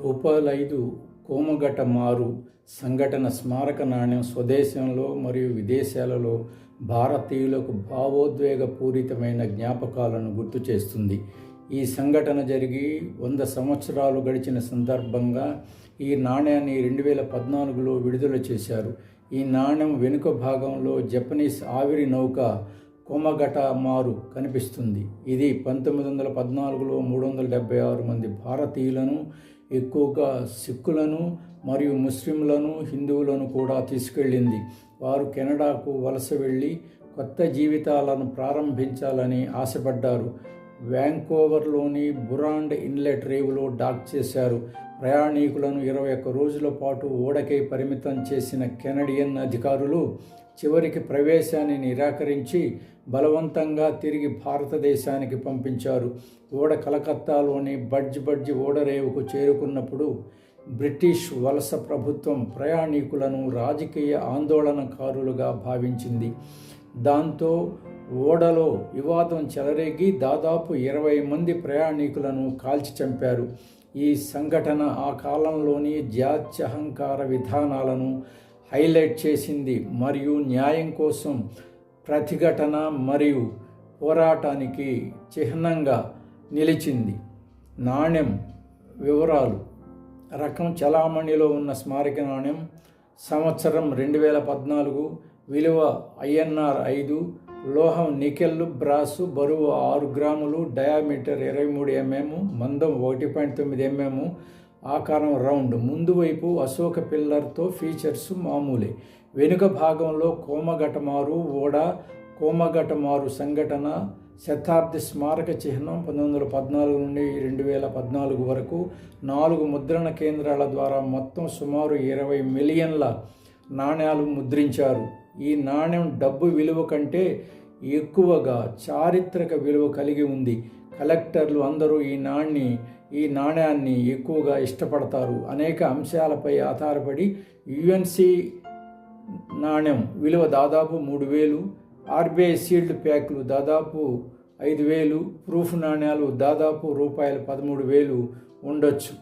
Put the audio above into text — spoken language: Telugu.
రూ. 5 కోమగట మారు సంఘటన స్మారక నాణ్యం స్వదేశంలో మరియు విదేశాలలో భారతీయులకు భావోద్వేగపూరితమైన జ్ఞాపకాలను గుర్తు చేస్తుంది. ఈ సంఘటన జరిగి 100 సంవత్సరాలు గడిచిన సందర్భంగా ఈ నాణ్యాన్ని 2014లో విడుదల చేశారు. ఈ నాణ్యం వెనుక భాగంలో జపనీస్ ఆవిరి నౌక కోమగట మారు కనిపిస్తుంది. ఇది 1914లో 376 మంది భారతీయులను, ఎక్కువగా సిక్కులను మరియు ముస్లింలను, హిందువులను కూడా తీసుకెళ్ళింది. వారు కెనడాకు వలస వెళ్ళి కొత్త జీవితాలను ప్రారంభించాలని ఆశపడ్డారు. వ్యాంకోవర్లోని బురాండ్ ఇన్లెట్ రేవులో డాక్ చేశారు. ప్రయాణికులను 21 రోజుల పాటు ఓడకై పరిమితం చేసిన కెనడియన్ అధికారులు చివరికి ప్రవేశాన్ని నిరాకరించి బలవంతంగా తిరిగి భారతదేశానికి పంపించారు. ఓడ కలకత్తాలోని బడ్జ్ ఓడరేవుకు చేరుకున్నప్పుడు బ్రిటిష్ వలస ప్రభుత్వం ప్రయాణికులను రాజకీయ ఆందోళనకారులుగా భావించింది. దాంతో ఓడలో వివాదం చెలరేగి దాదాపు 20 మంది ప్రయాణికులను కాల్చి చంపారు. ఈ సంఘటన ఆ కాలంలోని జాత్యహంకార విధానాలను హైలైట్ చేసింది మరియు న్యాయం కోసం ప్రతిఘటన మరియు పోరాటానికి చిహ్నంగా నిలిచింది. నాణ్యం వివరాలు: రకం చలామణిలో ఉన్న స్మారక నాణ్యం, సంవత్సరం 2014, విలువ INR 5, లోహం నికెల్ బ్రాసు, బరువు 6 గ్రాములు, డయామీటర్ 23 mm, మందం 1.9 mm, ఆకారం రౌండ్. ముందు వైపు అశోక పిల్లర్తో ఫీచర్స్ మామూలే. వెనుక భాగంలో కోమగటమారు ఓడ, కోమగటమారు సంఘటన, శతాబ్ది స్మారక చిహ్నం 1914 నుండి 2014 వరకు 4 ముద్రణ కేంద్రాల ద్వారా మొత్తం సుమారు 20 మిలియన్ల నాణ్యాలు ముద్రించారు. ఈ నాణ్యం డబ్బు విలువ కంటే ఎక్కువగా చారిత్రక విలువ కలిగి ఉంది. కలెక్టర్లు అందరూ ఈ నాణ్యాన్ని ఎక్కువగా ఇష్టపడతారు. అనేక అంశాలపై ఆధారపడి UNC నాణ్యం విలువ దాదాపు 3,000, RBI సీల్డ్ ప్యాక్లు దాదాపు 5,000, ప్రూఫ్ నాణ్యాలు దాదాపు రూపాయలు 13,000 ఉండొచ్చు.